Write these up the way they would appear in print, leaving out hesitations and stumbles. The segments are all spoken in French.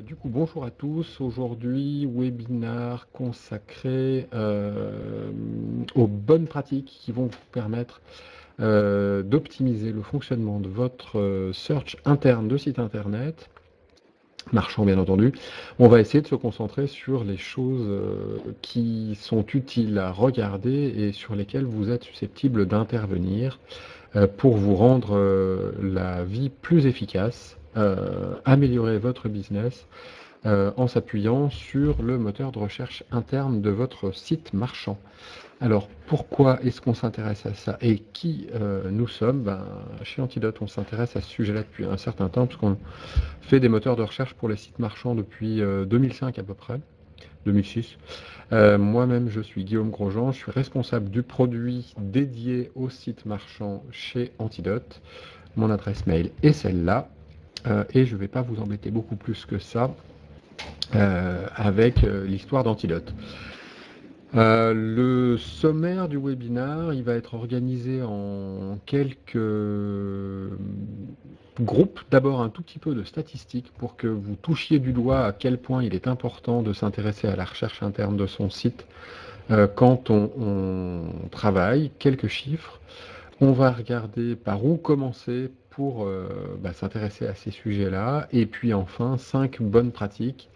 Du coup, bonjour à tous. Aujourd'hui, webinaire consacré aux bonnes pratiques qui vont vous permettre d'optimiser le fonctionnement de votre search interne de site internet, marchand bien entendu. On va essayer de se concentrer sur les choses qui sont utiles à regarder et sur lesquelles vous êtes susceptible d'intervenir pour vous rendre la vie plus efficace, améliorer votre business en s'appuyant sur le moteur de recherche interne de votre site marchand. Alors, pourquoi est-ce qu'on s'intéresse à ça et qui nous sommes? Chez Antidote, on s'intéresse à ce sujet-là depuis un certain temps, parce qu'on fait des moteurs de recherche pour les sites marchands depuis 2005 à peu près, 2006. Moi-même, je suis Guillaume Grosjean, je suis responsable du produit dédié aux sites marchands chez Antidote. Mon adresse mail est celle-là, et je ne vais pas vous embêter beaucoup plus que ça avec l'histoire d'Antidote. Le sommaire du webinaire, il va être organisé en quelques groupes. D'abord un tout petit peu de statistiques pour que vous touchiez du doigt à quel point il est important de s'intéresser à la recherche interne de son site quand on travaille. Quelques chiffres. On va regarder par où commencer pour s'intéresser à ces sujets-là. Et puis enfin, 5 bonnes pratiques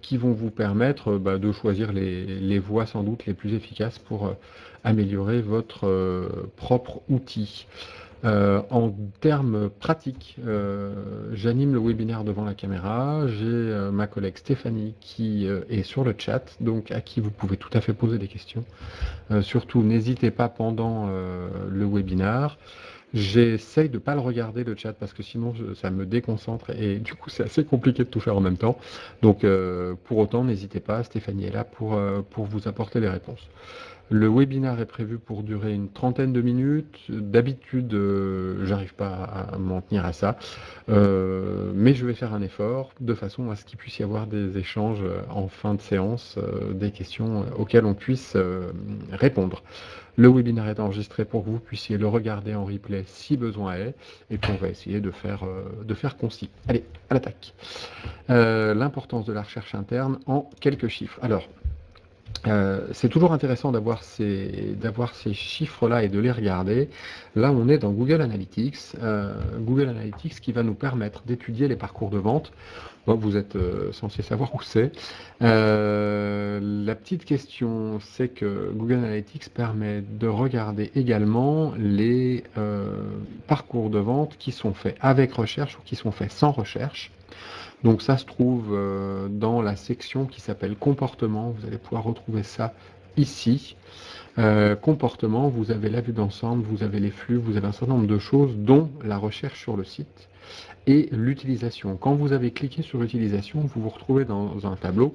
qui vont vous permettre de choisir les voies sans doute les plus efficaces pour améliorer votre propre outil. En termes pratiques, j'anime le webinaire devant la caméra. J'ai ma collègue Stéphanie qui est sur le chat, donc à qui vous pouvez tout à fait poser des questions. Surtout, n'hésitez pas pendant le webinaire. J'essaye de ne pas le regarder le chat parce que sinon ça me déconcentre et du coup c'est assez compliqué de tout faire en même temps. Donc pour autant n'hésitez pas, Stéphanie est là pour vous apporter les réponses. Le webinaire est prévu pour durer une trentaine de minutes. D'habitude, j'arrive pas à m'en tenir à ça, mais je vais faire un effort de façon à ce qu'il puisse y avoir des échanges en fin de séance, des questions auxquelles on puisse répondre. Le webinaire est enregistré pour que vous puissiez le regarder en replay si besoin est, et puis on va essayer de faire concis. Allez, à l'attaque. L'importance de la recherche interne en quelques chiffres. Alors, c'est toujours intéressant d'avoir ces chiffres-là et de les regarder. Là, on est dans Google Analytics. Google Analytics qui va nous permettre d'étudier les parcours de vente. Bon, vous êtes censé savoir où c'est. La petite question, c'est que Google Analytics permet de regarder également les parcours de vente qui sont faits avec recherche ou qui sont faits sans recherche. Donc ça se trouve dans la section qui s'appelle comportement. Vous allez pouvoir retrouver ça ici. Comportement, vous avez la vue d'ensemble, vous avez les flux, vous avez un certain nombre de choses, dont la recherche sur le site et l'utilisation. Quand vous avez cliqué sur l'utilisation, vous vous retrouvez dans un tableau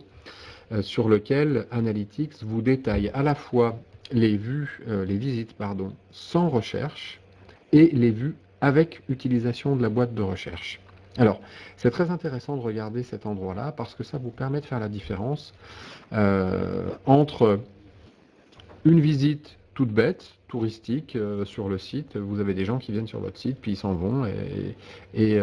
sur lequel Analytics vous détaille à la fois les visites sans recherche et les vues avec utilisation de la boîte de recherche. Alors, c'est très intéressant de regarder cet endroit-là parce que ça vous permet de faire la différence entre une visite toute bête, touristique, sur le site. Vous avez des gens qui viennent sur votre site, puis ils s'en vont, et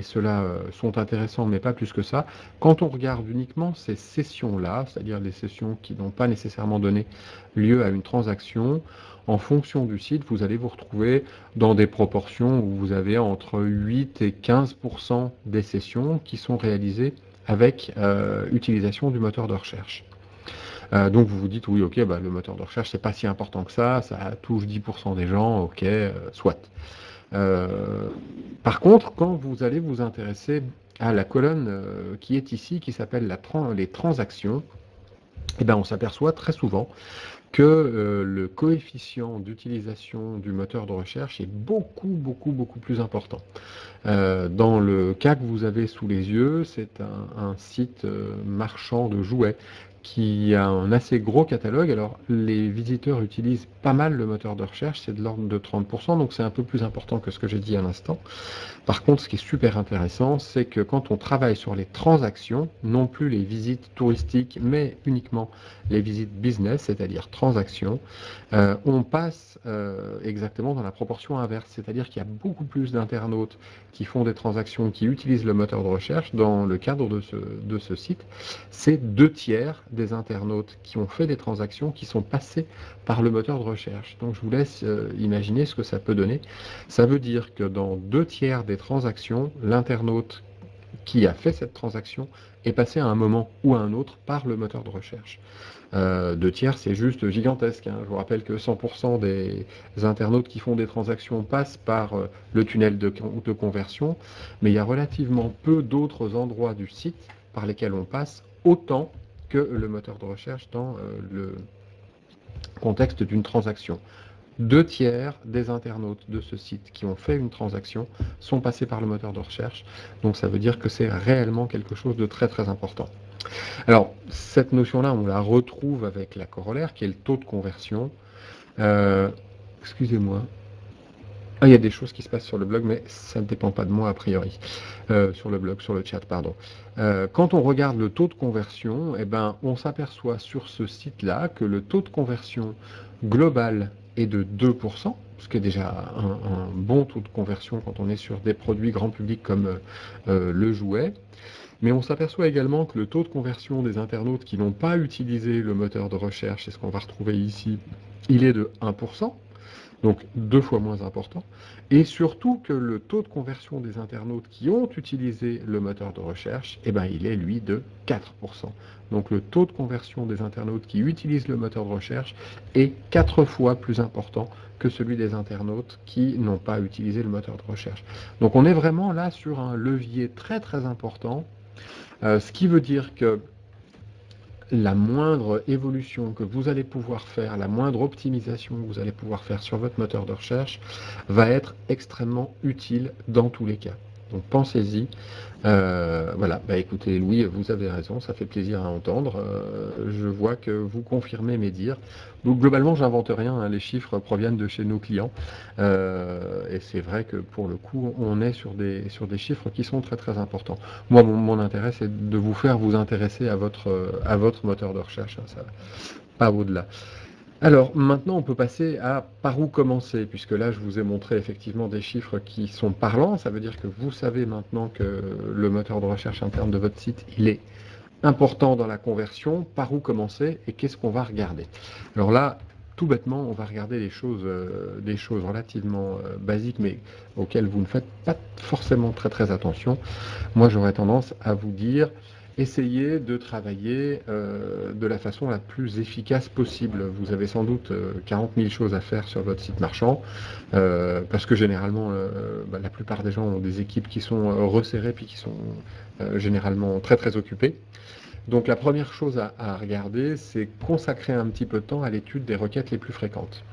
ceux-là sont intéressants, mais pas plus que ça. Quand on regarde uniquement ces sessions-là, c'est-à-dire les sessions qui n'ont pas nécessairement donné lieu à une transaction, en fonction du site, vous allez vous retrouver dans des proportions où vous avez entre 8 et 15% des sessions qui sont réalisées avec utilisation du moteur de recherche. Donc vous vous dites, oui, ok, le moteur de recherche, c'est pas si important que ça touche 10% des gens, ok, soit. Par contre, quand vous allez vous intéresser à la colonne qui est ici, qui s'appelle les transactions, on s'aperçoit très souvent que le coefficient d'utilisation du moteur de recherche est beaucoup plus important. Dans le cas que vous avez sous les yeux, c'est un site marchand de jouets qui a un assez gros catalogue. Alors, les visiteurs utilisent pas mal le moteur de recherche, c'est de l'ordre de 30%, donc c'est un peu plus important que ce que j'ai dit à l'instant. Par contre, ce qui est super intéressant, c'est que quand on travaille sur les transactions, non plus les visites touristiques, mais uniquement les visites business, c'est-à-dire transactions, on passe exactement dans la proportion inverse, c'est-à-dire qu'il y a beaucoup plus d'internautes qui font des transactions, qui utilisent le moteur de recherche dans le cadre de ce site. C'est 2/3 des internautes qui ont fait des transactions qui sont passés par le moteur de recherche. Donc je vous laisse imaginer ce que ça peut donner. Ça veut dire que dans 2/3 des transactions, l'internaute qui a fait cette transaction est passé à un moment ou à un autre par le moteur de recherche. 2/3, c'est juste gigantesque, hein. Je vous rappelle que 100% des internautes qui font des transactions passent par le tunnel de conversion, mais il y a relativement peu d'autres endroits du site par lesquels on passe autant que le moteur de recherche dans le contexte d'une transaction. 2/3 des internautes de ce site qui ont fait une transaction sont passés par le moteur de recherche. Donc ça veut dire que c'est réellement quelque chose de très très important. Alors, cette notion-là, on la retrouve avec la corollaire, qui est le taux de conversion. Excusez-moi. Ah, il y a des choses qui se passent sur le blog, mais ça ne dépend pas de moi a priori. Sur le blog, sur le chat, pardon. Quand on regarde le taux de conversion, eh ben, on s'aperçoit sur ce site-là que le taux de conversion global est de 2%, ce qui est déjà un bon taux de conversion quand on est sur des produits grand public comme le jouet. Mais on s'aperçoit également que le taux de conversion des internautes qui n'ont pas utilisé le moteur de recherche, c'est ce qu'on va retrouver ici, il est de 1%, donc 2 fois moins important. Et surtout que le taux de conversion des internautes qui ont utilisé le moteur de recherche, eh ben, il est lui de 4%. Donc le taux de conversion des internautes qui utilisent le moteur de recherche est 4 fois plus important que celui des internautes qui n'ont pas utilisé le moteur de recherche. Donc on est vraiment là sur un levier très très important. Ce qui veut dire que la moindre évolution que vous allez pouvoir faire, la moindre optimisation que vous allez pouvoir faire sur votre moteur de recherche va être extrêmement utile dans tous les cas. Donc pensez-y. Voilà, bah écoutez Louis, vous avez raison, ça fait plaisir à entendre. Je vois que vous confirmez mes dires. Donc globalement, j'invente rien, hein, les chiffres proviennent de chez nos clients. Et c'est vrai que pour le coup, on est sur des chiffres qui sont très très importants. Moi, mon intérêt, c'est de vous faire vous intéresser à votre moteur de recherche, hein, ça, pas au-delà. Alors maintenant, on peut passer à par où commencer, puisque là, je vous ai montré effectivement des chiffres qui sont parlants. Ça veut dire que vous savez maintenant que le moteur de recherche interne de votre site, il est important dans la conversion. Par où commencer et qu'est-ce qu'on va regarder? Alors là, tout bêtement, on va regarder des choses relativement basiques, mais auxquelles vous ne faites pas forcément très très attention. Moi, j'aurais tendance à vous dire, essayez de travailler de la façon la plus efficace possible. Vous avez sans doute 40 000 choses à faire sur votre site marchand, parce que généralement, la plupart des gens ont des équipes qui sont resserrées, puis qui sont généralement très très occupées. Donc la première chose à regarder, c'est consacrer un petit peu de temps à l'étude des requêtes les plus fréquentes.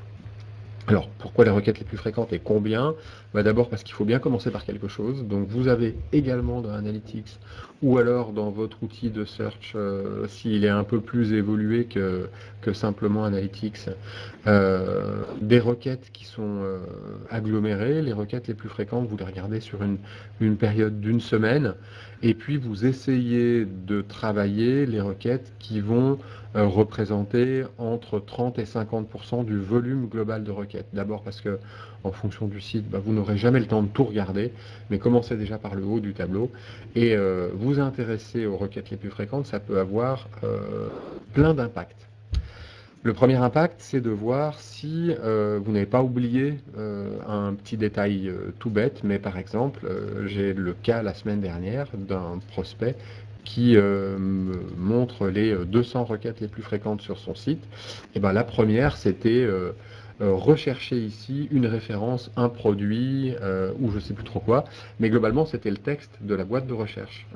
Alors, pourquoi les requêtes les plus fréquentes et combien? D'abord parce qu'il faut bien commencer par quelque chose. Donc vous avez également dans Analytics ou alors dans votre outil de search, s'il est un peu plus évolué que simplement Analytics, des requêtes qui sont agglomérées. Les requêtes les plus fréquentes, vous les regardez sur une période d'une semaine et puis vous essayez de travailler les requêtes qui vont représenter entre 30 et 50% du volume global de requêtes. D'abord parce que en fonction du site, vous n'aurez jamais le temps de tout regarder, mais commencez déjà par le haut du tableau et vous intéresser aux requêtes les plus fréquentes, ça peut avoir plein d'impacts. Le premier impact, c'est de voir si vous n'avez pas oublié un petit détail tout bête, mais par exemple, j'ai le cas la semaine dernière d'un prospect qui me montre les 200 requêtes les plus fréquentes sur son site. Et la première, c'était rechercher ici une référence, un produit, ou je ne sais plus trop quoi, mais globalement, c'était le texte de la boîte de recherche.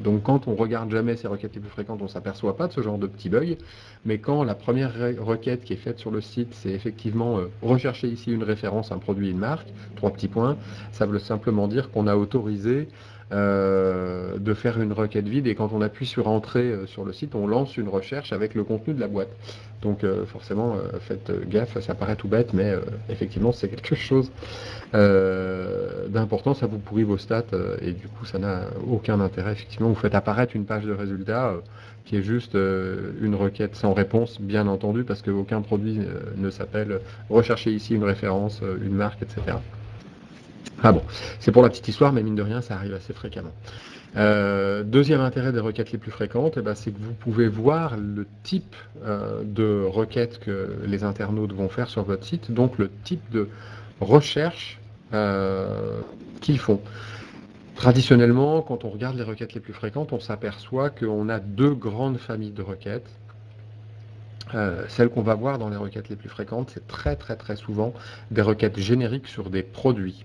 Donc quand on regarde jamais ces requêtes les plus fréquentes, on ne s'aperçoit pas de ce genre de petits bugs, mais quand la première requête qui est faite sur le site, c'est effectivement rechercher ici une référence, un produit, une marque, 3 petits points, ça veut simplement dire qu'on a autorisé de faire une requête vide et quand on appuie sur Entrée sur le site, on lance une recherche avec le contenu de la boîte. Donc forcément, faites gaffe, ça paraît tout bête, mais effectivement, c'est quelque chose d'important, ça vous pourrit vos stats et du coup, ça n'a aucun intérêt. Effectivement, vous faites apparaître une page de résultats qui est juste une requête sans réponse, bien entendu, parce qu'aucun produit ne s'appelle rechercher ici une référence, une marque, etc. Ah bon, c'est pour la petite histoire, mais mine de rien, ça arrive assez fréquemment. Deuxième intérêt des requêtes les plus fréquentes, c'est que vous pouvez voir le type de requêtes que les internautes vont faire sur votre site, donc le type de recherche qu'ils font. Traditionnellement, quand on regarde les requêtes les plus fréquentes, on s'aperçoit qu'on a deux grandes familles de requêtes. Celles qu'on va voir dans les requêtes les plus fréquentes, c'est très souvent des requêtes génériques sur des produits.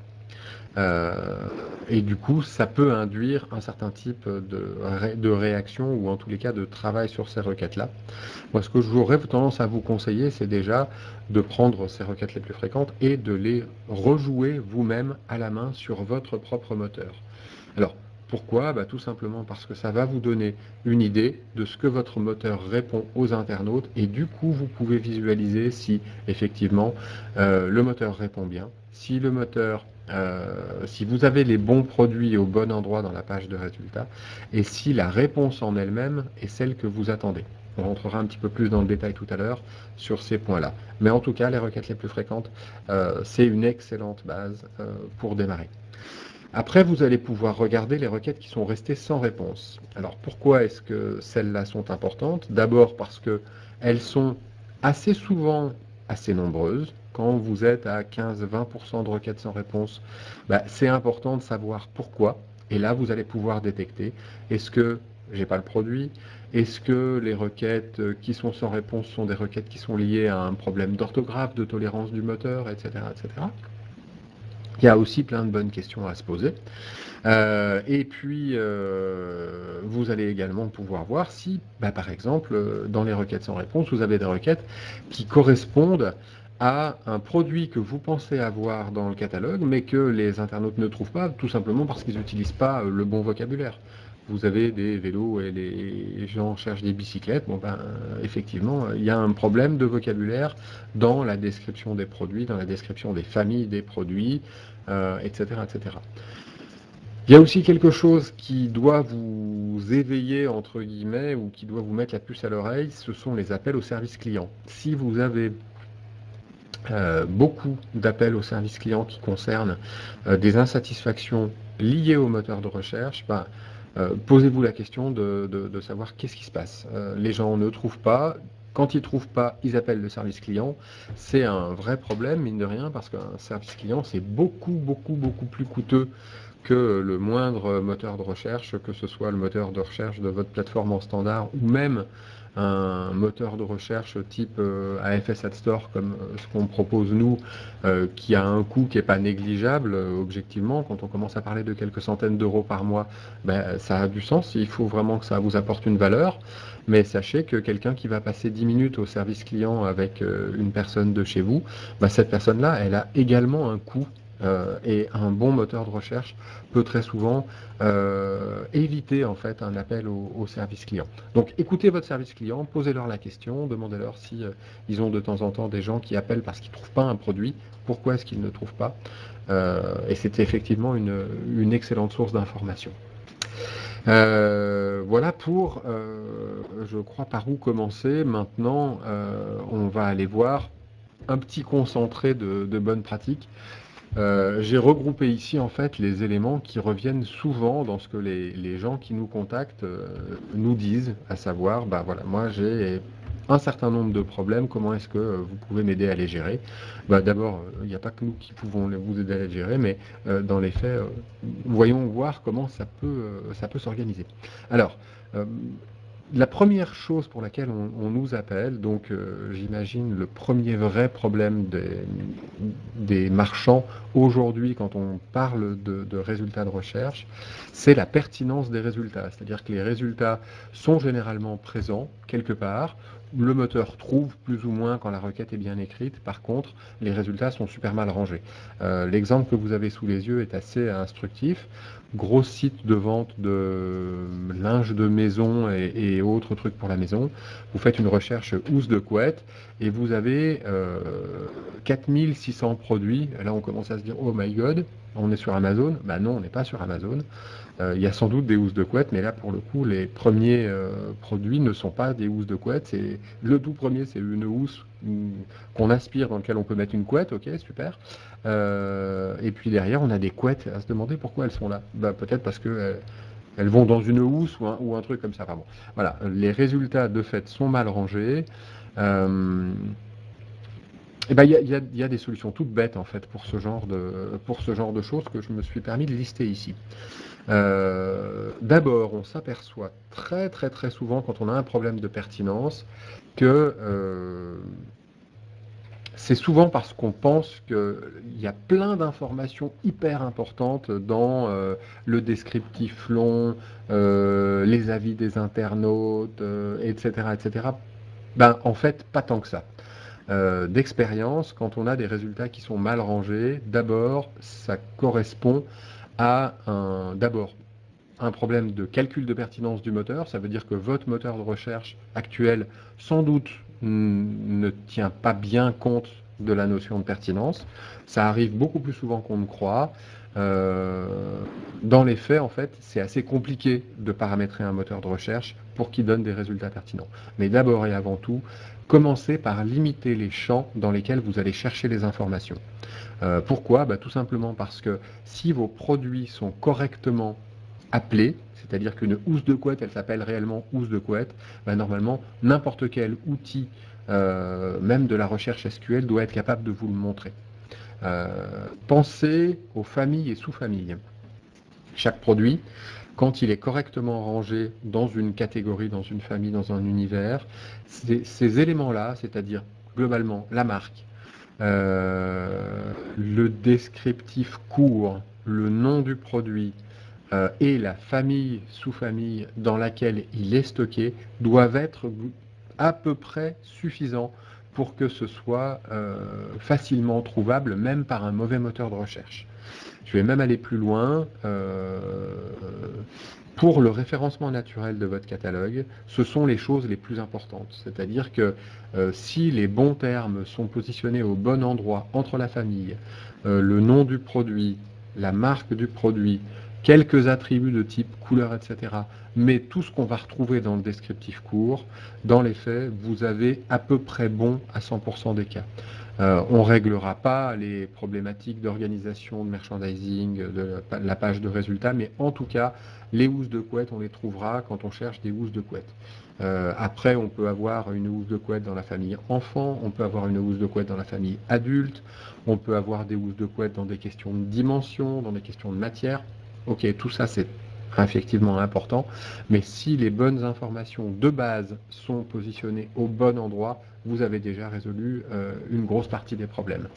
Et du coup, ça peut induire un certain type de réaction ou en tous les cas de travail sur ces requêtes-là. Moi, ce que j'aurais tendance à vous conseiller, c'est déjà de prendre ces requêtes les plus fréquentes et de les rejouer vous-même à la main sur votre propre moteur. Alors, pourquoi? Tout simplement parce que ça va vous donner une idée de ce que votre moteur répond aux internautes et du coup, vous pouvez visualiser si effectivement le moteur répond bien, si le moteur si vous avez les bons produits au bon endroit dans la page de résultats et si la réponse en elle-même est celle que vous attendez. On rentrera un petit peu plus dans le détail tout à l'heure sur ces points-là. Mais en tout cas, les requêtes les plus fréquentes, c'est une excellente base pour démarrer. Après, vous allez pouvoir regarder les requêtes qui sont restées sans réponse. Alors, pourquoi est-ce que celles-là sont importantes? D'abord parce qu'elles sont assez souvent assez nombreuses. Quand vous êtes à 15-20% de requêtes sans réponse, c'est important de savoir pourquoi. Et là, vous allez pouvoir détecter, est-ce que j'ai pas le produit? Est-ce que les requêtes qui sont sans réponse sont des requêtes qui sont liées à un problème d'orthographe, de tolérance du moteur, etc., etc. Il y a aussi plein de bonnes questions à se poser. Et puis, vous allez également pouvoir voir si, par exemple, dans les requêtes sans réponse, vous avez des requêtes qui correspondent à un produit que vous pensez avoir dans le catalogue, mais que les internautes ne trouvent pas, tout simplement parce qu'ils n'utilisent pas le bon vocabulaire. Vous avez des vélos et les gens cherchent des bicyclettes. Effectivement, il y a un problème de vocabulaire dans la description des produits, dans la description des familles des produits, etc., etc. Il y a aussi quelque chose qui doit vous éveiller, entre guillemets, ou qui doit vous mettre la puce à l'oreille, ce sont les appels au service client. Si vous avez beaucoup d'appels au service client qui concernent des insatisfactions liées au moteur de recherche, posez-vous la question de savoir qu'est-ce qui se passe. Les gens ne trouvent pas. Quand ils ne trouvent pas, ils appellent le service client. C'est un vrai problème, mine de rien, parce qu'un service client, c'est beaucoup plus coûteux que le moindre moteur de recherche, que ce soit le moteur de recherche de votre plateforme en standard ou même un moteur de recherche type AFS Ad Store comme ce qu'on propose nous, qui a un coût qui n'est pas négligeable objectivement. Quand on commence à parler de quelques centaines d'euros par mois, ça a du sens, il faut vraiment que ça vous apporte une valeur. Mais sachez que quelqu'un qui va passer 10 minutes au service client avec une personne de chez vous, cette personne-là, elle a également un coût. Et un bon moteur de recherche peut très souvent éviter en fait un appel au service client. Donc écoutez votre service client, posez-leur la question, demandez-leur si ils ont de temps en temps des gens qui appellent parce qu'ils ne trouvent pas un produit, pourquoi est-ce qu'ils ne trouvent pas, et c'est effectivement une excellente source d'information. Voilà pour, je crois, par où commencer. Maintenant, on va aller voir un petit concentré de bonnes pratiques. J'ai regroupé ici en fait les éléments qui reviennent souvent dans ce que les gens qui nous contactent nous disent, à savoir, voilà, moi j'ai un certain nombre de problèmes, comment est-ce que vous pouvez m'aider à les gérer? D'abord, il n'y a pas que nous qui pouvons vous aider à les gérer, mais dans les faits, voyons voir comment ça peut s'organiser. Alors, la première chose pour laquelle on nous appelle, donc j'imagine le premier vrai problème des marchands aujourd'hui quand on parle de résultats de recherche, c'est la pertinence des résultats. C'est-à-dire que les résultats sont généralement présents quelque part, le moteur trouve plus ou moins quand la requête est bien écrite. Par contre, les résultats sont super mal rangés. L'exemple que vous avez sous les yeux est assez instructif. Gros site de vente de linge de maison et autres trucs pour la maison. Vous faites une recherche housse de couette et vous avez 4600 produits. Là, on commence à se dire, oh my god, on est sur Amazon. Ben non, on n'est pas sur Amazon. Il y a sans doute des housses de couette, mais là, pour le coup, les premiers produits ne sont pas des housses de couette. C'est le tout premier, c'est une housse qu'on aspire dans laquelle on peut mettre une couette. Ok, super. Et puis derrière, on a des couettes à se demander pourquoi elles sont là. Bah, peut-être parce que elles vont dans une housse ou un truc comme ça. Enfin bon, voilà, les résultats de fait sont mal rangés. Et ben, il y a des solutions toutes bêtes en fait pour ce genre de choses que je me suis permis de lister ici. D'abord, on s'aperçoit très très très souvent quand on a un problème de pertinence que c'est souvent parce qu'on pense qu'il y a plein d'informations hyper importantes dans le descriptif long, les avis des internautes, etc., etc. Ben, en fait, pas tant que ça. D'expérience, quand on a des résultats qui sont mal rangés, d'abord, ça correspond à d'abord un problème de calcul de pertinence du moteur. Ça veut dire que votre moteur de recherche actuel, sans doute, ne tient pas bien compte de la notion de pertinence. Ça arrive beaucoup plus souvent qu'on ne croit. Dans les faits, en fait, c'est assez compliqué de paramétrer un moteur de recherche pour qu'il donne des résultats pertinents. Mais d'abord et avant tout, commencez par limiter les champs dans lesquels vous allez chercher les informations. Pourquoi? Tout simplement parce que si vos produits sont correctement appelés, c'est-à-dire qu'une housse de couette, elle s'appelle réellement housse de couette, normalement, n'importe quel outil, même de la recherche SQL, doit être capable de vous le montrer. Pensez aux familles et sous-familles. Chaque produit, quand il est correctement rangé dans une catégorie, dans une famille, dans un univers, ces éléments-là, c'est-à-dire globalement la marque, le descriptif court, le nom du produit et la famille, sous-famille dans laquelle il est stocké, doivent être à peu près suffisants pour que ce soit facilement trouvable, même par un mauvais moteur de recherche. Je vais même aller plus loin. Pour le référencement naturel de votre catalogue, ce sont les choses les plus importantes. C'est-à-dire que si les bons termes sont positionnés au bon endroit entre la famille, le nom du produit, la marque du produit, quelques attributs de type couleur, etc., mais tout ce qu'on va retrouver dans le descriptif court, dans les faits, vous avez à peu près bon à 100% des cas. On ne réglera pas les problématiques d'organisation, de merchandising, de la page de résultats, mais en tout cas, les housses de couette, on les trouvera quand on cherche des housses de couette. Après, on peut avoir une housse de couette dans la famille enfant, on peut avoir une housse de couette dans la famille adulte, on peut avoir des housses de couette dans des questions de dimension, dans des questions de matière. Ok, tout ça c'est effectivement important, mais si les bonnes informations de base sont positionnées au bon endroit, vous avez déjà résolu une grosse partie des problèmes.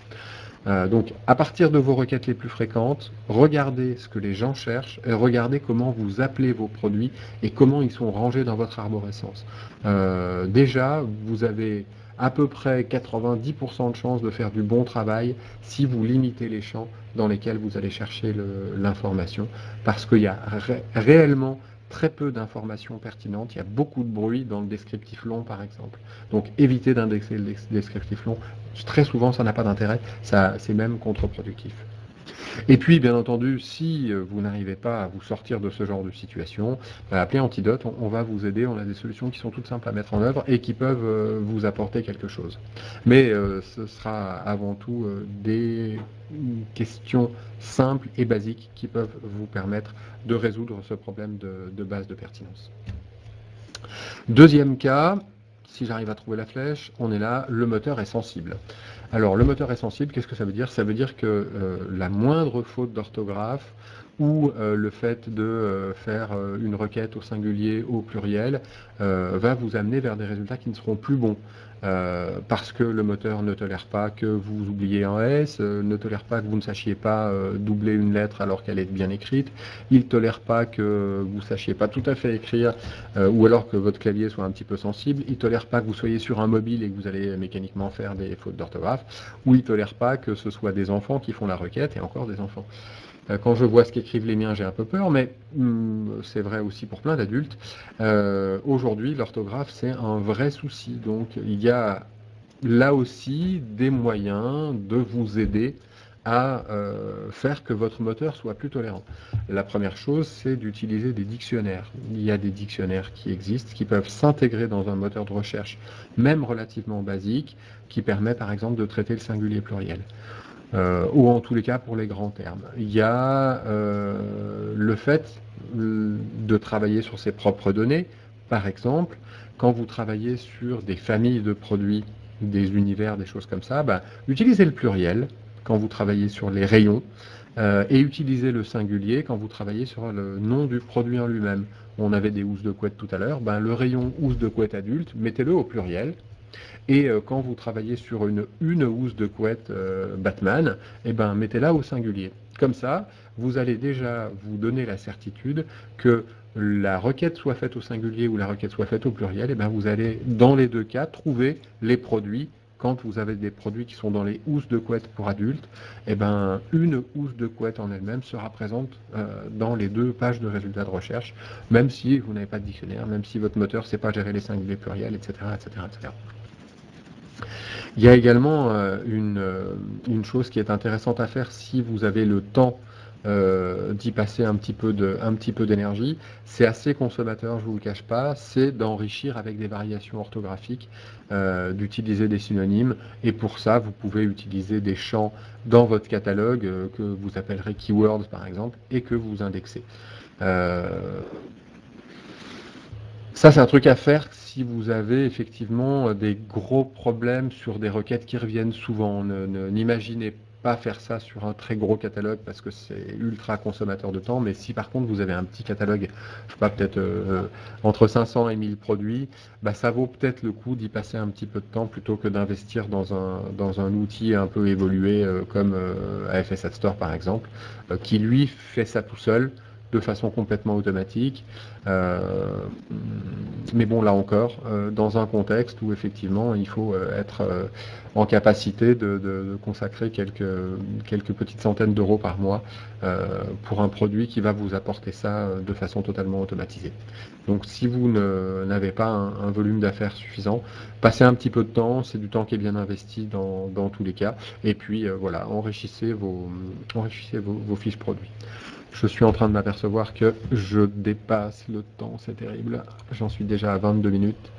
Donc, à partir de vos requêtes les plus fréquentes, regardez ce que les gens cherchent, et regardez comment vous appelez vos produits et comment ils sont rangés dans votre arborescence. Déjà, vous avez à peu près 90% de chances de faire du bon travail si vous limitez les champs dans lesquels vous allez chercher l'information, parce qu'il y a réellement très peu d'informations pertinentes, il y a beaucoup de bruit dans le descriptif long par exemple. Donc évitez d'indexer le descriptif long, très souvent ça n'a pas d'intérêt, c'est même contre-productif. Et puis, bien entendu, si vous n'arrivez pas à vous sortir de ce genre de situation, appelez Antidote, on va vous aider, on a des solutions qui sont toutes simples à mettre en œuvre et qui peuvent vous apporter quelque chose. Mais ce sera avant tout des questions simples et basiques qui peuvent vous permettre de résoudre ce problème de base de pertinence. Deuxième cas, si j'arrive à trouver la flèche, on est là, le moteur est sensible. Alors, le moteur est sensible, qu'est-ce que ça veut dire? Ça veut dire que la moindre faute d'orthographe ou le fait de faire une requête au singulier, au pluriel, va vous amener vers des résultats qui ne seront plus bons. parce que le moteur ne tolère pas que vous oubliez un S, ne tolère pas que vous ne sachiez pas doubler une lettre alors qu'elle est bien écrite, il ne tolère pas que vous ne sachiez pas tout à fait écrire, ou alors que votre clavier soit un petit peu sensible, il ne tolère pas que vous soyez sur un mobile et que vous allez mécaniquement faire des fautes d'orthographe, ou il ne tolère pas que ce soit des enfants qui font la requête, et encore des enfants. Quand je vois ce qu'écrivent les miens, j'ai un peu peur, mais c'est vrai aussi pour plein d'adultes. Aujourd'hui, l'orthographe, c'est un vrai souci. Donc, il y a là aussi des moyens de vous aider à faire que votre moteur soit plus tolérant. La première chose, c'est d'utiliser des dictionnaires. Il y a des dictionnaires qui existent, qui peuvent s'intégrer dans un moteur de recherche, même relativement basique, qui permet par exemple de traiter le singulier pluriel. Ou en tous les cas pour les grands termes. Il y a le fait de travailler sur ses propres données. Par exemple, quand vous travaillez sur des familles de produits, des univers, des choses comme ça, utilisez le pluriel quand vous travaillez sur les rayons et utilisez le singulier quand vous travaillez sur le nom du produit en lui-même. On avait des housses de couette tout à l'heure, le rayon housse de couette adulte, mettez-le au pluriel. Et quand vous travaillez sur une housse de couette Batman, mettez-la au singulier. Comme ça, vous allez déjà vous donner la certitude que la requête soit faite au singulier ou la requête soit faite au pluriel, vous allez, dans les deux cas, trouver les produits. Quand vous avez des produits qui sont dans les housses de couette pour adultes, une housse de couette en elle-même sera présente dans les deux pages de résultats de recherche, même si vous n'avez pas de dictionnaire, même si votre moteur ne sait pas gérer les singuliers pluriels, etc., etc., etc. Il y a également une chose qui est intéressante à faire si vous avez le temps d'y passer un petit peu d'énergie. C'est assez consommateur, je ne vous le cache pas, c'est d'enrichir avec des variations orthographiques, d'utiliser des synonymes. Et pour ça, vous pouvez utiliser des champs dans votre catalogue que vous appellerez keywords par exemple et que vous indexez. Ça, c'est un truc à faire si vous avez effectivement des gros problèmes sur des requêtes qui reviennent souvent. N'imaginez pas faire ça sur un très gros catalogue parce que c'est ultra consommateur de temps. Mais si par contre vous avez un petit catalogue, je sais pas, peut-être entre 500 et 1000 produits, ça vaut peut-être le coup d'y passer un petit peu de temps plutôt que d'investir dans un outil un peu évolué comme AFS Ad Store par exemple, qui lui fait ça tout seul, de façon complètement automatique. Mais bon, là encore, dans un contexte où effectivement il faut être en capacité de consacrer quelques petites centaines d'euros par mois pour un produit qui va vous apporter ça de façon totalement automatisée. Donc si vous n'avez pas un volume d'affaires suffisant, passez un petit peu de temps, c'est du temps qui est bien investi dans tous les cas, et puis voilà, enrichissez vos fiches produits. Je suis en train de m'apercevoir que je dépasse le temps, c'est terrible. J'en suis déjà à 22 minutes.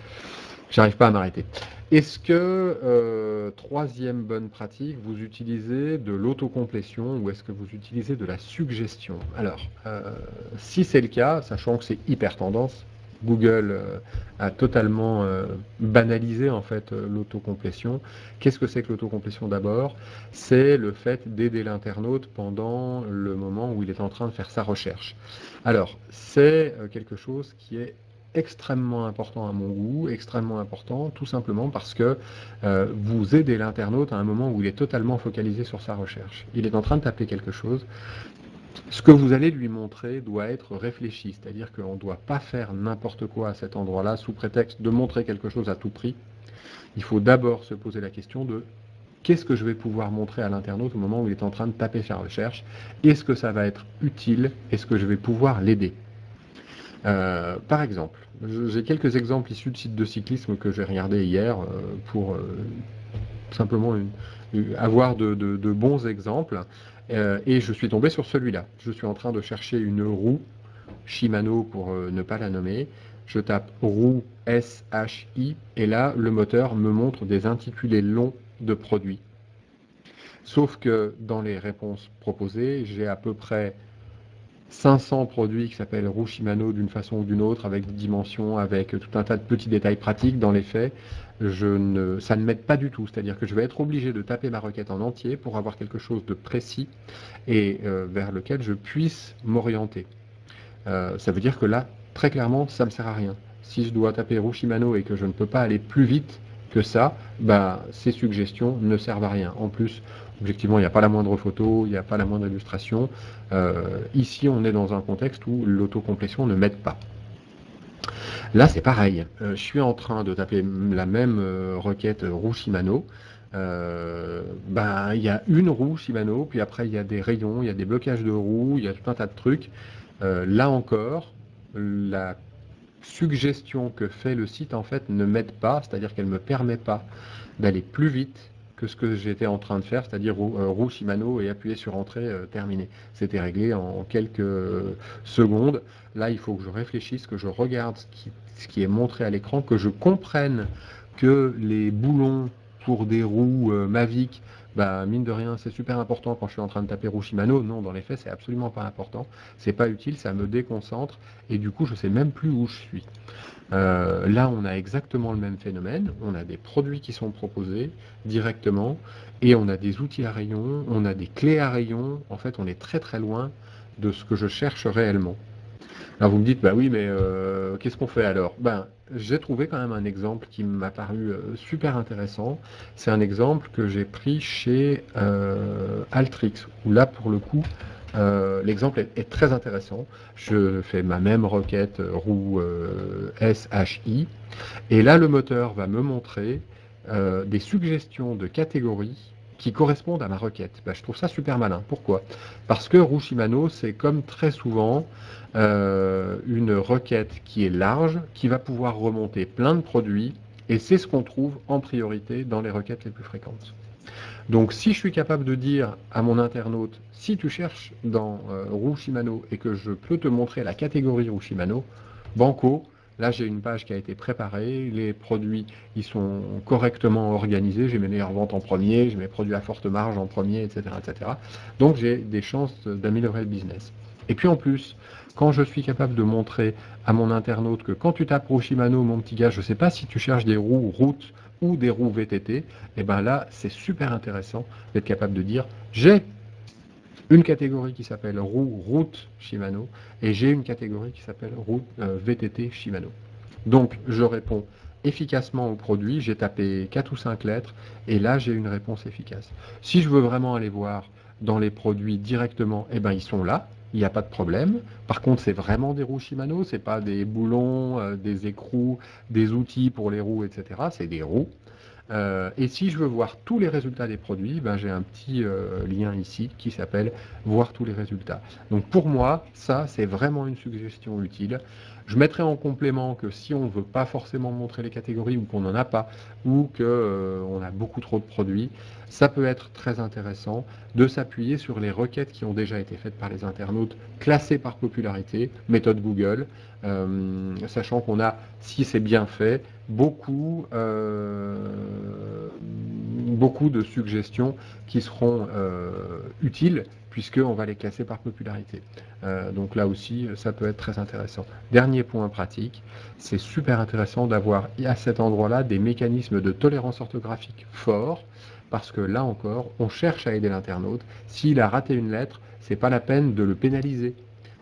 J'arrive pas à m'arrêter. Est-ce que, troisième bonne pratique, vous utilisez de l'autocomplétion ou est-ce que vous utilisez de la suggestion? Alors, si c'est le cas, sachant que c'est hyper tendance, Google a totalement banalisé en fait l'autocomplétion. Qu'est-ce que c'est que l'autocomplétion d'abord? C'est le fait d'aider l'internaute pendant le moment où il est en train de faire sa recherche. Alors, c'est quelque chose qui est extrêmement important à mon goût, extrêmement important, tout simplement parce que vous aidez l'internaute à un moment où il est totalement focalisé sur sa recherche. Il est en train de taper quelque chose. Ce que vous allez lui montrer doit être réfléchi, c'est-à-dire qu'on ne doit pas faire n'importe quoi à cet endroit-là sous prétexte de montrer quelque chose à tout prix. Il faut d'abord se poser la question de qu'est-ce que je vais pouvoir montrer à l'internaute au moment où il est en train de taper sa recherche? Est-ce que ça va être utile? Est-ce que je vais pouvoir l'aider? Par exemple, j'ai quelques exemples issus de sites de cyclisme que j'ai regardés hier pour simplement avoir de bons exemples. Et je suis tombé sur celui-là. Je suis en train de chercher une roue Shimano pour ne pas la nommer. Je tape roue SHI et là, le moteur me montre des intitulés longs de produits. Sauf que dans les réponses proposées, j'ai à peu près 500 produits qui s'appellent roue Shimano d'une façon ou d'une autre, avec des dimensions, avec tout un tas de petits détails pratiques. Dans les faits, ça ne m'aide pas du tout. C'est-à-dire que je vais être obligé de taper ma requête en entier pour avoir quelque chose de précis et vers lequel je puisse m'orienter. Ça veut dire que là, très clairement, ça ne me sert à rien. Si je dois taper roue Shimano et que je ne peux pas aller plus vite que ça, bah, ces suggestions ne servent à rien. En plus, objectivement, il n'y a pas la moindre photo, il n'y a pas la moindre illustration. Ici, on est dans un contexte où l'autocomplétion ne m'aide pas. Là, c'est pareil. Je suis en train de taper la même requête roue Shimano. Ben, il y a une roue Shimano, puis après, il y a des rayons, il y a des blocages de roues, il y a tout un tas de trucs. Là encore, la suggestion que fait le site, en fait, ne m'aide pas, c'est-à-dire qu'elle ne me permet pas d'aller plus vite que ce que j'étais en train de faire, c'est-à-dire roue Shimano et appuyer sur entrée, terminé. C'était réglé en quelques secondes. Là, il faut que je réfléchisse, que je regarde ce qui est montré à l'écran, que je comprenne que les boulons pour des roues Mavic, bah, mine de rien, c'est super important quand je suis en train de taper roue Shimano. Non, dans les faits, c'est absolument pas important. C'est pas utile, ça me déconcentre et du coup, je sais même plus où je suis. Là, on a exactement le même phénomène. On a des produits qui sont proposés directement et on a des outils à rayon, on a des clés à rayon. En fait, on est très très loin de ce que je cherche réellement. Alors vous me dites, bah oui, mais qu'est-ce qu'on fait alors? Ben, j'ai trouvé quand même un exemple qui m'a paru super intéressant. C'est un exemple que j'ai pris chez Altrix, où là, pour le coup, l'exemple est très intéressant. Je fais ma même requête roue SHI, et là, le moteur va me montrer des suggestions de catégories qui correspondent à ma requête. Ben, je trouve ça super malin. Pourquoi? Parce que roue Shimano, c'est comme très souvent une requête qui est large, qui va pouvoir remonter plein de produits, et c'est ce qu'on trouve en priorité dans les requêtes les plus fréquentes. Donc si je suis capable de dire à mon internaute, si tu cherches dans roue Shimano et que je peux te montrer la catégorie roue Shimano, banco, là j'ai une page qui a été préparée, les produits ils sont correctement organisés, j'ai mes meilleures ventes en premier, j'ai mes produits à forte marge en premier, etc. etc. Donc j'ai des chances d'améliorer le business. Et puis en plus, quand je suis capable de montrer à mon internaute que quand tu tapes roue Shimano, mon petit gars, je ne sais pas si tu cherches des roues route ou des roues VTT, et bien là, c'est super intéressant d'être capable de dire, j'ai une catégorie qui s'appelle route Shimano, et j'ai une catégorie qui s'appelle VTT Shimano. Donc, je réponds efficacement au produit, j'ai tapé 4 ou 5 lettres, et là, j'ai une réponse efficace. Si je veux vraiment aller voir dans les produits directement, eh ben, ils sont là, il n'y a pas de problème. Par contre, c'est vraiment des roues Shimano, c'est pas des boulons, des écrous, des outils pour les roues, etc. C'est des roues. Et si je veux voir tous les résultats des produits, ben, j'ai un petit lien ici qui s'appelle voir tous les résultats. Donc pour moi, ça c'est vraiment une suggestion utile. Je mettrai en complément que si on ne veut pas forcément montrer les catégories ou qu'on n'en a pas ou qu'on a beaucoup trop de produits, ça peut être très intéressant de s'appuyer sur les requêtes qui ont déjà été faites par les internautes, classées par popularité, méthode Google, sachant qu'on a, si c'est bien fait, beaucoup de suggestions qui seront utiles puisqu'on va les classer par popularité. Donc là aussi, ça peut être très intéressant. Dernier point pratique, c'est super intéressant d'avoir à cet endroit-là des mécanismes de tolérance orthographique forts, parce que là encore, on cherche à aider l'internaute. S'il a raté une lettre, c'est pas la peine de le pénaliser.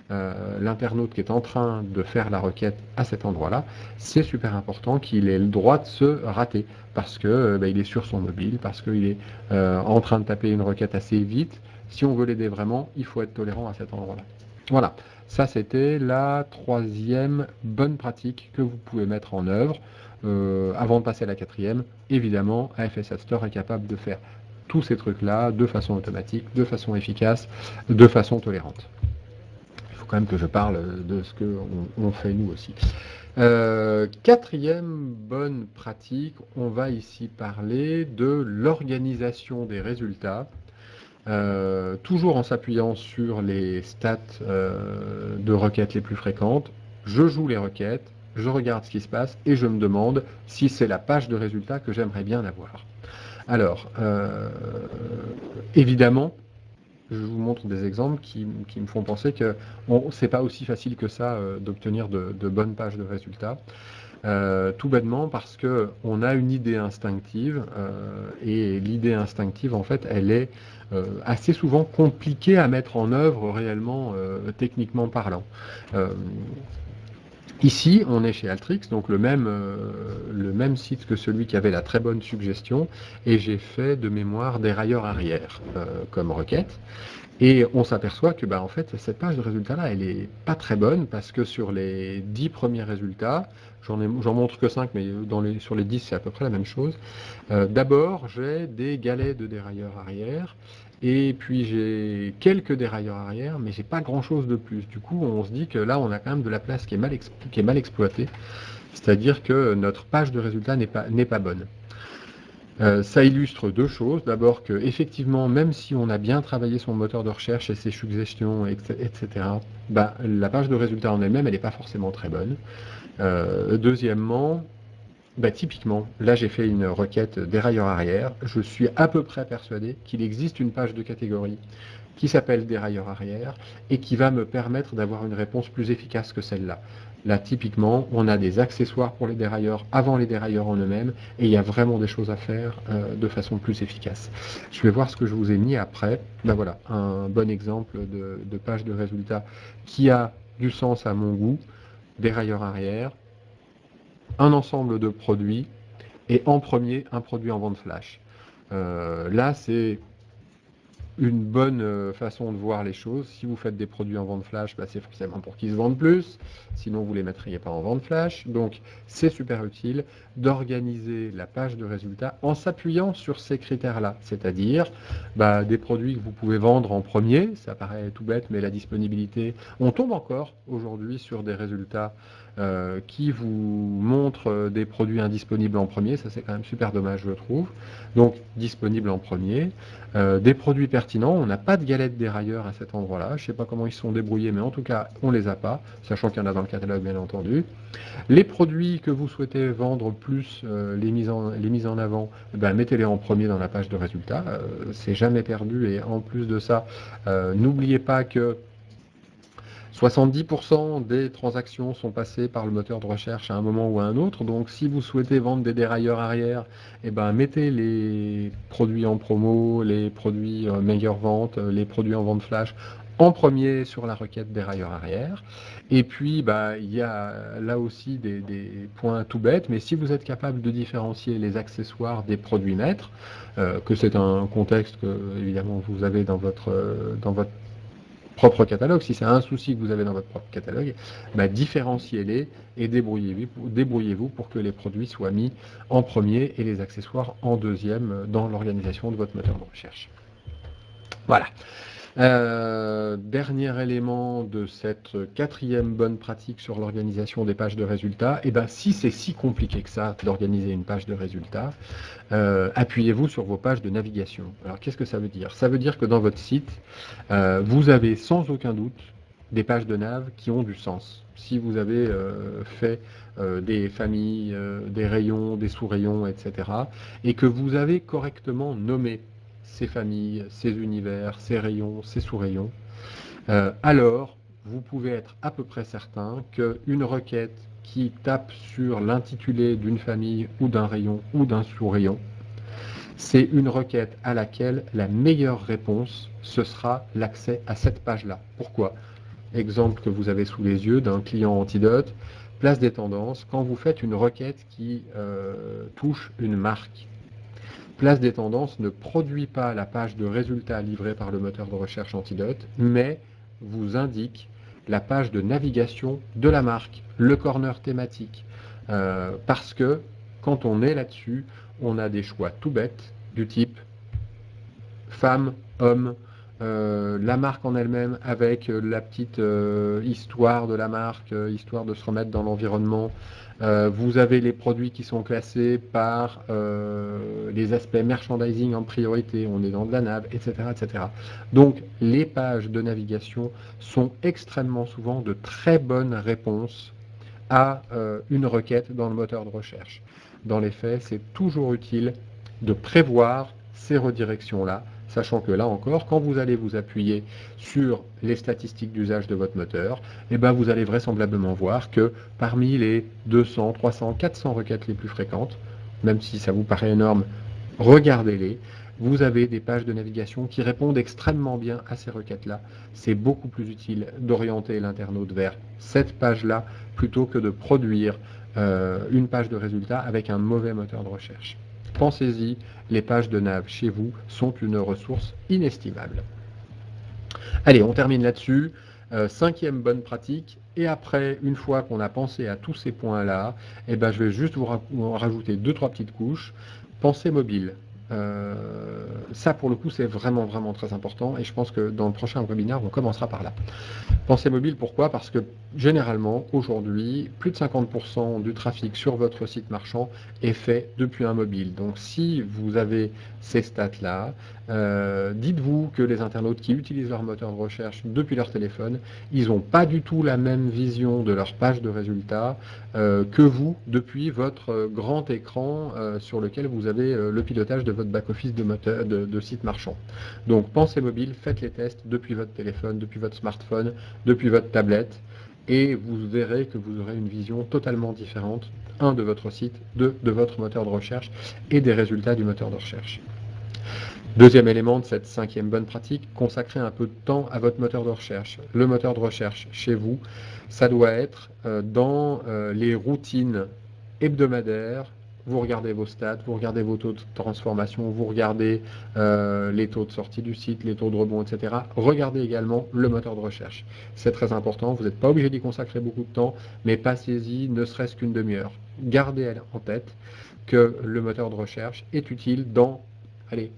L'internaute qui est en train de faire la requête à cet endroit-là, c'est super important qu'il ait le droit de se rater, parce que il est sur son mobile, parce qu'il est en train de taper une requête assez vite. Si on veut l'aider vraiment, il faut être tolérant à cet endroit-là. Voilà, ça c'était la troisième bonne pratique que vous pouvez mettre en œuvre. Avant de passer à la quatrième, évidemment, AFS Ad Store est capable de faire tous ces trucs-là de façon automatique, de façon efficace, de façon tolérante. Il faut quand même que je parle de ce qu'on fait nous aussi. Quatrième bonne pratique, on va ici parler de l'organisation des résultats. Toujours en s'appuyant sur les stats de requêtes les plus fréquentes, je joue les requêtes, je regarde ce qui se passe et je me demande si c'est la page de résultats que j'aimerais bien avoir. Alors, évidemment, je vous montre des exemples qui me font penser que c'est pas aussi facile que ça d'obtenir de bonnes pages de résultats. Tout bêtement parce qu'on a une idée instinctive et l'idée instinctive en fait elle est assez souvent compliquée à mettre en œuvre réellement techniquement parlant. Ici, on est chez Alteryx, donc le même site que celui qui avait la très bonne suggestion, et j'ai fait de mémoire dérailleur arrière comme requête. Et on s'aperçoit que en fait, cette page de résultats-là, elle est pas très bonne parce que sur les 10 premiers résultats, j'en montre que 5, mais sur les 10, c'est à peu près la même chose. D'abord, j'ai des galets de dérailleur arrière, et puis j'ai quelques dérailleurs arrière, mais j'ai pas grand-chose de plus. Du coup, on se dit que là, on a quand même de la place qui est mal exploitée, c'est-à-dire que notre page de résultats n'est pas bonne. Ça illustre deux choses. D'abord que effectivement, même si on a bien travaillé son moteur de recherche et ses suggestions, etc., la page de résultats en elle-même, elle n'est pas forcément très bonne. Deuxièmement, typiquement, là j'ai fait une requête dérailleur arrière. Je suis à peu près persuadé qu'il existe une page de catégorie qui s'appelle dérailleur arrière et qui va me permettre d'avoir une réponse plus efficace que celle-là. Là, typiquement, on a des accessoires pour les dérailleurs avant les dérailleurs en eux-mêmes et il y a vraiment des choses à faire de façon plus efficace. Je vais voir ce que je vous ai mis après. Voilà, un bon exemple de page de résultat qui a du sens à mon goût. Dérailleur arrière, un ensemble de produits et en premier, un produit en vente flash. Là, c'est une bonne façon de voir les choses. Si vous faites des produits en vente flash, c'est forcément pour qu'ils se vendent plus, sinon vous ne les mettriez pas en vente flash. Donc c'est super utile d'organiser la page de résultats en s'appuyant sur ces critères-là, c'est-à-dire des produits que vous pouvez vendre en premier, ça paraît tout bête, mais la disponibilité, on tombe encore aujourd'hui sur des résultats qui vous montrent des produits indisponibles en premier, ça c'est quand même super dommage je trouve. Donc disponible en premier. Des produits pertinents, on n'a pas de galettes dérailleurs à cet endroit-là, je ne sais pas comment ils se sont débrouillés, mais en tout cas on les a pas, sachant qu'il y en a dans le catalogue bien entendu. Les produits que vous souhaitez vendre plus les mises en avant, mettez-les en premier dans la page de résultats, c'est jamais perdu et en plus de ça, n'oubliez pas que 70% des transactions sont passées par le moteur de recherche à un moment ou à un autre. Donc, si vous souhaitez vendre des dérailleurs arrière, mettez les produits en promo, les produits meilleure vente, les produits en vente flash en premier sur la requête dérailleur arrière. Et puis, il y a là aussi des points tout bêtes, mais si vous êtes capable de différencier les accessoires des produits maîtres, que c'est un contexte que, évidemment, vous avez dans votre propre catalogue, si c'est un souci que vous avez dans votre propre catalogue, différenciez-les et débrouillez-vous pour que les produits soient mis en premier et les accessoires en deuxième dans l'organisation de votre moteur de recherche. Voilà. Dernier élément de cette quatrième bonne pratique sur l'organisation des pages de résultats, si c'est si compliqué que ça d'organiser une page de résultats, appuyez-vous sur vos pages de navigation. Alors qu'est-ce que ça veut dire? Ça veut dire que dans votre site, vous avez sans aucun doute des pages de nav qui ont du sens. Si vous avez fait des familles, des rayons, des sous-rayons, etc., et que vous avez correctement nommé ces familles, ces univers, ces rayons, ces sous-rayons, alors vous pouvez être à peu près certain qu'une requête qui tape sur l'intitulé d'une famille ou d'un rayon ou d'un sous-rayon, c'est une requête à laquelle la meilleure réponse, ce sera l'accès à cette page-là. Pourquoi? Exemple que vous avez sous les yeux d'un client Antidote, place des tendances, quand vous faites une requête qui touche une marque, Place des tendances ne produit pas la page de résultats livrée par le moteur de recherche Antidote, mais vous indique la page de navigation de la marque, le corner thématique. Parce que quand on est là-dessus, on a des choix tout bêtes du type femme, homme, la marque en elle-même avec la petite histoire de la marque, histoire de se remettre dans l'environnement. Vous avez les produits qui sont classés par les aspects merchandising en priorité, on est dans de la nav, etc., etc. Donc les pages de navigation sont extrêmement souvent de très bonnes réponses à une requête dans le moteur de recherche. Dans les faits, c'est toujours utile de prévoir ces redirections-là, sachant que là encore, quand vous allez vous appuyer sur les statistiques d'usage de votre moteur, vous allez vraisemblablement voir que parmi les 200, 300, 400 requêtes les plus fréquentes, même si ça vous paraît énorme, regardez-les. vous avez des pages de navigation qui répondent extrêmement bien à ces requêtes-là. C'est beaucoup plus utile d'orienter l'internaute vers cette page-là plutôt que de produire une page de résultats avec un mauvais moteur de recherche. Pensez-y, les pages de nav chez vous sont une ressource inestimable. Allez, on termine là-dessus. Cinquième bonne pratique. Et après, une fois qu'on a pensé à tous ces points-là, je vais juste vous rajouter 2-3 petites couches. Pensée mobile. Ça, pour le coup, c'est vraiment, vraiment très important. Et je pense que dans le prochain webinaire, on commencera par là. Pensée mobile, pourquoi? Parce que généralement, aujourd'hui, plus de 50% du trafic sur votre site marchand est fait depuis un mobile. Donc, si vous avez ces stats-là, dites-vous que les internautes qui utilisent leur moteur de recherche depuis leur téléphone, ils n'ont pas du tout la même vision de leur page de résultats que vous depuis votre grand écran sur lequel vous avez le pilotage de votre back-office de site marchand. Donc, pensez mobile, faites les tests depuis votre téléphone, depuis votre smartphone, depuis votre tablette, et vous verrez que vous aurez une vision totalement différente, de votre site, de votre moteur de recherche et des résultats du moteur de recherche. Deuxième élément de cette cinquième bonne pratique, consacrez un peu de temps à votre moteur de recherche. Le moteur de recherche chez vous, ça doit être dans les routines hebdomadaires. Vous regardez vos stats, vous regardez vos taux de transformation, vous regardez les taux de sortie du site, les taux de rebond, etc. Regardez également le moteur de recherche. C'est très important, vous n'êtes pas obligé d'y consacrer beaucoup de temps, mais passez-y ne serait-ce qu'une demi-heure. Gardez en tête que le moteur de recherche est utile dans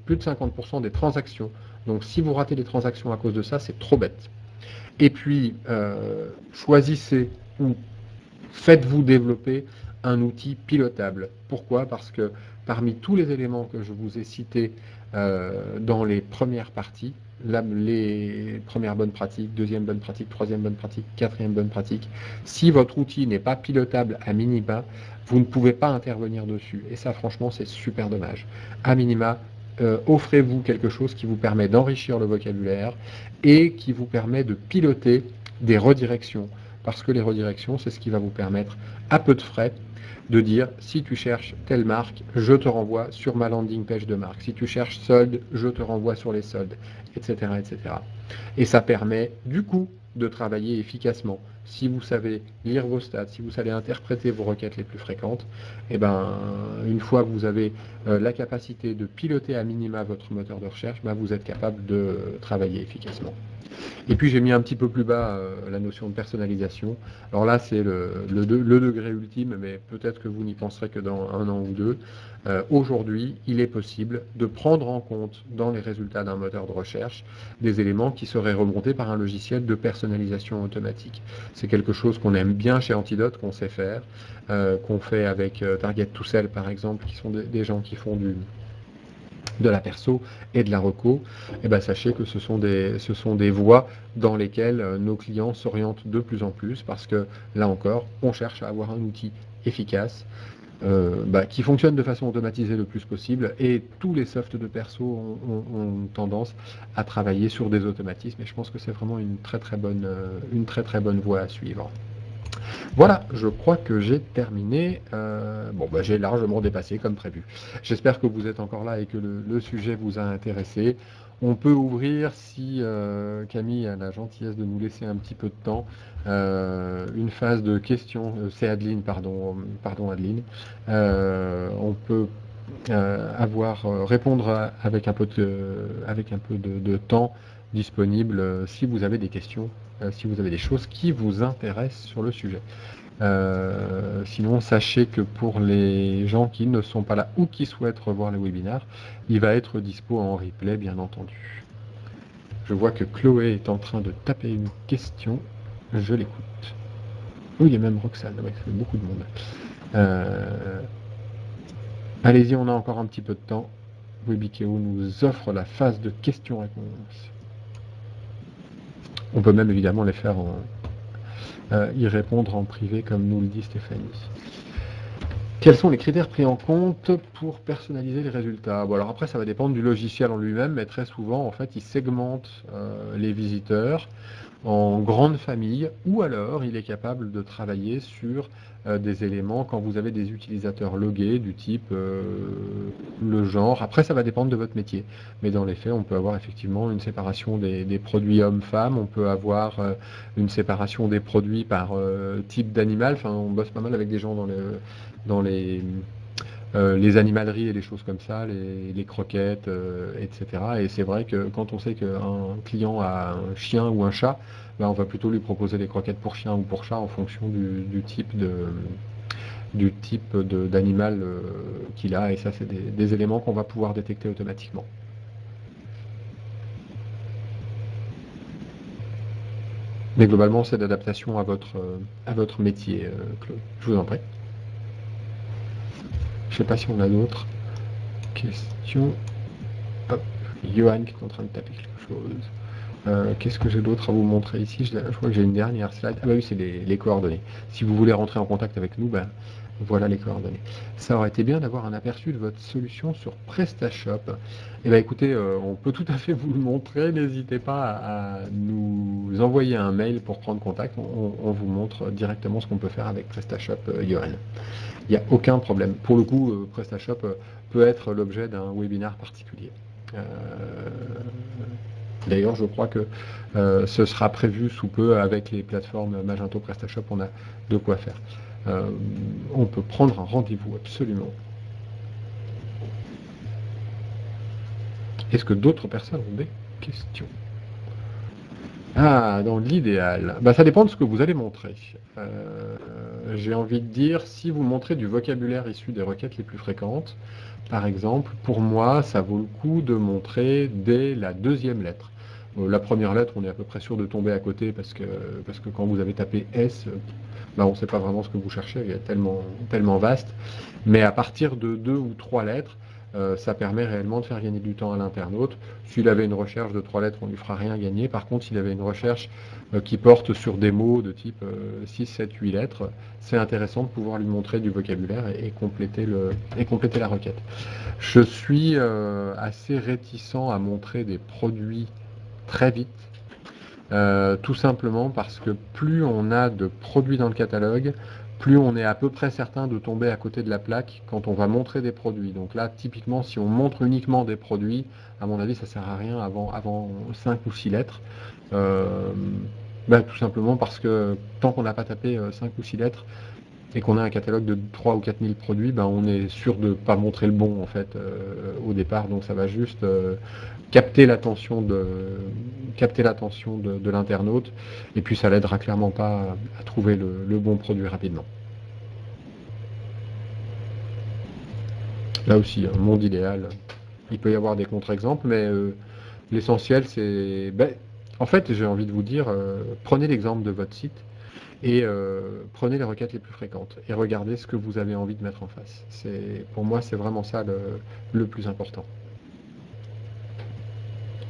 plus de 50% des transactions. Donc si vous ratez des transactions à cause de ça, c'est trop bête. Et puis, choisissez ou faites-vous développer un outil pilotable. Pourquoi? Parce que parmi tous les éléments que je vous ai cités dans les premières parties, les premières bonnes pratiques, deuxième bonne pratique, troisième bonne pratique, quatrième bonne pratique, si votre outil n'est pas pilotable à minima, vous ne pouvez pas intervenir dessus. Et ça, franchement, c'est super dommage. À minima, offrez-vous quelque chose qui vous permet d'enrichir le vocabulaire et qui vous permet de piloter des redirections. Parce que les redirections, c'est ce qui va vous permettre, à peu de frais, de dire, si tu cherches telle marque, je te renvoie sur ma landing page de marque. Si tu cherches soldes, je te renvoie sur les soldes, etc., etc. Et ça permet, du coup, de travailler efficacement. Si vous savez lire vos stats, si vous savez interpréter vos requêtes les plus fréquentes, une fois que vous avez la capacité de piloter à minima votre moteur de recherche, vous êtes capable de travailler efficacement. Et puis j'ai mis un petit peu plus bas la notion de personnalisation. Alors là, c'est le degré ultime, mais peut-être que vous n'y penserez que dans 1 an ou 2. Aujourd'hui, il est possible de prendre en compte dans les résultats d'un moteur de recherche des éléments qui seraient remontés par un logiciel de personnalisation automatique. C'est quelque chose qu'on aime bien chez Antidote, qu'on sait faire, qu'on fait avec Target to Sell par exemple, qui sont des gens qui font de la perso et de la reco. Sachez que ce sont des voies dans lesquelles nos clients s'orientent de plus en plus parce que là encore, on cherche à avoir un outil efficace qui fonctionne de façon automatisée le plus possible, et tous les softs de perso ont tendance à travailler sur des automatismes, et je pense que c'est vraiment une très très bonne voie à suivre. Voilà, je crois que j'ai terminé. J'ai largement dépassé comme prévu. J'espère que vous êtes encore là et que le sujet vous a intéressé. On peut ouvrir, si Camille a la gentillesse de nous laisser un petit peu de temps, une phase de questions. C'est Adeline, pardon Adeline. On peut répondre avec un peu de temps disponible si vous avez des questions, si vous avez des choses qui vous intéressent sur le sujet. Sinon, sachez que pour les gens qui ne sont pas là ou qui souhaitent revoir le webinaire, il va être dispo en replay, bien entendu. Je vois que Chloé est en train de taper une question. Je l'écoute. Oui, il y a même Roxane, ouais, ça fait beaucoup de monde. Allez-y, on a encore un petit peu de temps. Webikeo nous offre la phase de questions-réponses. On peut même évidemment les faire y répondre en privé, comme nous le dit Stéphanie. Quels sont les critères pris en compte pour personnaliser les résultats? Alors après, ça va dépendre du logiciel en lui-même, mais très souvent, en fait, il segmente les visiteurs en grande famille, ou alors il est capable de travailler sur des éléments quand vous avez des utilisateurs logués du type le genre. Après, ça va dépendre de votre métier. Mais dans les faits, on peut avoir effectivement une séparation des produits hommes-femmes, on peut avoir une séparation des produits par type d'animal. Enfin, on bosse pas mal avec des gens dans les animaleries et les choses comme ça, les croquettes, etc. Et c'est vrai que quand on sait qu'un client a un chien ou un chat, ben, on va plutôt lui proposer des croquettes pour chien ou pour chat en fonction d'animal qu'il a. Et ça, c'est des éléments qu'on va pouvoir détecter automatiquement. Mais globalement, c'est d'adaptation à votre métier, Claude. Je vous en prie. Je ne sais pas si on a d'autres questions. Hop, Johan qui est en train de taper quelque chose. Qu'est-ce que j'ai d'autre à vous montrer ici? Je crois que j'ai une dernière slide. Ah bah oui, c'est les coordonnées. Si vous voulez rentrer en contact avec nous, ben, voilà les coordonnées. Ça aurait été bien d'avoir un aperçu de votre solution sur PrestaShop. Eh bien écoutez, on peut tout à fait vous le montrer. N'hésitez pas à nous envoyer un mail pour prendre contact. On vous montre directement ce qu'on peut faire avec PrestaShop, Johan. Il n'y a aucun problème. Pour le coup, PrestaShop peut être l'objet d'un webinaire particulier. D'ailleurs, je crois que ce sera prévu sous peu avec les plateformes Magento, PrestaShop, on a de quoi faire. On peut prendre un rendez-vous, absolument. Est-ce que d'autres personnes ont des questions? Ah, dans l'idéal, bah, ça dépend de ce que vous allez montrer. J'ai envie de dire, si vous montrez du vocabulaire issu des requêtes les plus fréquentes, par exemple, pour moi, ça vaut le coup de montrer dès la deuxième lettre. La première lettre, on est à peu près sûr de tomber à côté parce que quand vous avez tapé S, bah, on ne sait pas vraiment ce que vous cherchez, il est tellement vaste. Mais à partir de 2 ou 3 lettres, ça permet réellement de faire gagner du temps à l'internaute. S'il avait une recherche de 3 lettres, on ne lui fera rien gagner. Par contre, s'il avait une recherche qui porte sur des mots de type 6, 7, 8 lettres, c'est intéressant de pouvoir lui montrer du vocabulaire et compléter la requête. Je suis assez réticent à montrer des produits très vite, tout simplement parce que plus on a de produits dans le catalogue, plus on est à peu près certain de tomber à côté de la plaque quand on va montrer des produits. Donc là, typiquement, si on montre uniquement des produits, à mon avis, ça ne sert à rien avant 5 ou 6 lettres. Tout simplement parce que tant qu'on n'a pas tapé 5 ou 6 lettres et qu'on a un catalogue de 3 ou 4 000 produits, on est sûr de ne pas montrer le bon en fait au départ. Donc ça va juste capter l'attention de l'internaute, et puis ça l'aidera clairement pas à trouver le bon produit rapidement. Là aussi, un monde idéal, il peut y avoir des contre-exemples, mais l'essentiel c'est... en fait, j'ai envie de vous dire, prenez l'exemple de votre site et prenez les requêtes les plus fréquentes et regardez ce que vous avez envie de mettre en face. Pour moi, c'est vraiment ça le plus important.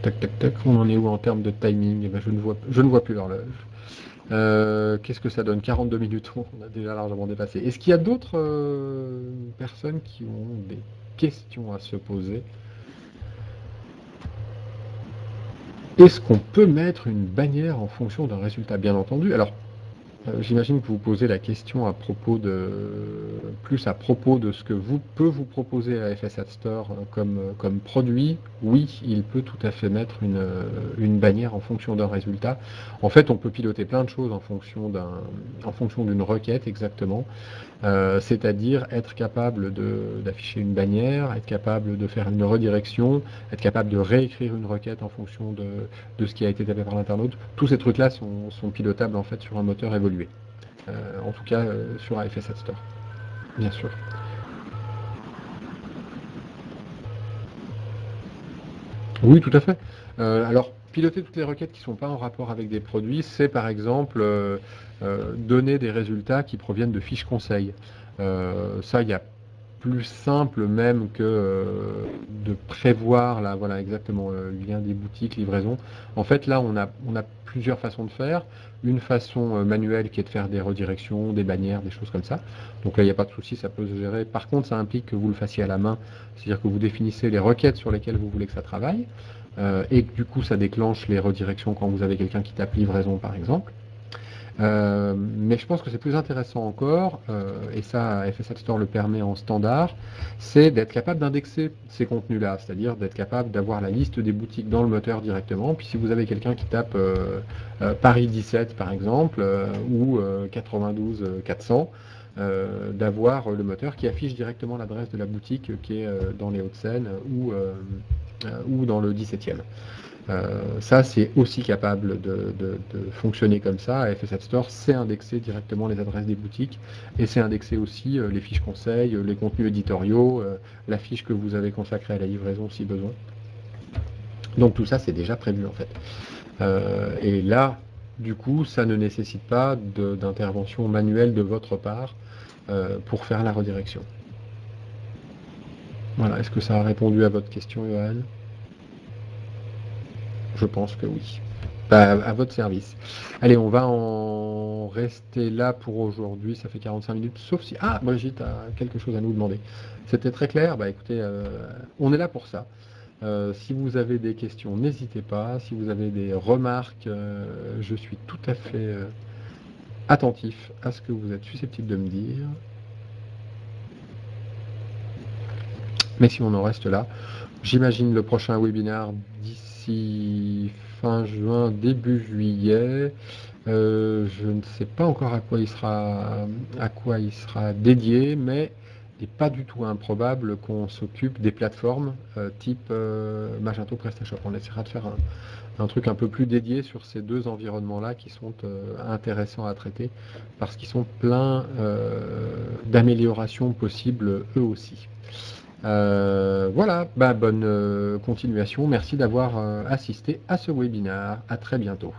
Tac, tac, tac, on en est où en termes de timing? Eh ben, je ne vois plus l'horloge. Qu'est-ce que ça donne? 42 minutes, on a déjà largement dépassé. Est-ce qu'il y a d'autres personnes qui ont des questions à se poser? Est-ce qu'on peut mettre une bannière en fonction d'un résultat? Bien entendu. Alors, j'imagine que vous posez la question plus à propos de ce que peut vous proposer la FS Ad Store comme produit. Oui, il peut tout à fait mettre une bannière en fonction d'un résultat. En fait, on peut piloter plein de choses en fonction d'une requête exactement. C'est-à-dire être capable d'afficher une bannière, être capable de faire une redirection, être capable de réécrire une requête en fonction de ce qui a été tapé par l'internaute. Tous ces trucs-là sont pilotables en fait sur un moteur évolué. En tout cas sur AFS Ad Store, bien sûr. Oui, tout à fait. Alors, piloter toutes les requêtes qui ne sont pas en rapport avec des produits, c'est par exemple donner des résultats qui proviennent de fiches conseils. Ça, il y a plus simple même que de prévoir, là, voilà exactement, lien des boutiques, livraison. En fait, là, on a plusieurs façons de faire. Une façon manuelle qui est de faire des redirections, des bannières, des choses comme ça. Donc là, il n'y a pas de souci, ça peut se gérer. Par contre, ça implique que vous le fassiez à la main, c'est-à-dire que vous définissez les requêtes sur lesquelles vous voulez que ça travaille. et que du coup ça déclenche les redirections quand vous avez quelqu'un qui tape livraison par exemple. Mais je pense que c'est plus intéressant encore, et ça FS App Store le permet en standard, c'est d'être capable d'indexer ces contenus-là, c'est-à-dire d'être capable d'avoir la liste des boutiques dans le moteur directement. Puis si vous avez quelqu'un qui tape Paris 17 par exemple, ou 92 400, d'avoir le moteur qui affiche directement l'adresse de la boutique qui est dans les Hauts-de-Seine ou dans le 17e. Ça, c'est aussi capable de fonctionner comme ça. FS App Store, c'est indexer directement les adresses des boutiques et c'est indexer aussi les fiches conseils, les contenus éditoriaux, la fiche que vous avez consacrée à la livraison si besoin. Donc tout ça, c'est déjà prévu en fait. Et là, du coup, ça ne nécessite pas d'intervention manuelle de votre part pour faire la redirection. Voilà, est-ce que ça a répondu à votre question, Johan ? Je pense que oui. Bah, à votre service. Allez, on va en rester là pour aujourd'hui. Ça fait 45 minutes, sauf si... Ah, Brigitte a quelque chose à nous demander. C'était très clair. Bah écoutez, on est là pour ça. Si vous avez des questions, n'hésitez pas. Si vous avez des remarques, je suis tout à fait attentif à ce que vous êtes susceptible de me dire. Mais si on en reste là, j'imagine le prochain webinaire d'ici fin juin, début juillet. Je ne sais pas encore à quoi il sera dédié, mais il n'est pas du tout improbable qu'on s'occupe des plateformes type Magento PrestaShop. On essaiera de faire un truc un peu plus dédié sur ces deux environnements-là qui sont intéressants à traiter parce qu'ils sont pleins d'améliorations possibles eux aussi. Voilà, bonne continuation. Merci d'avoir assisté à ce webinaire. À très bientôt.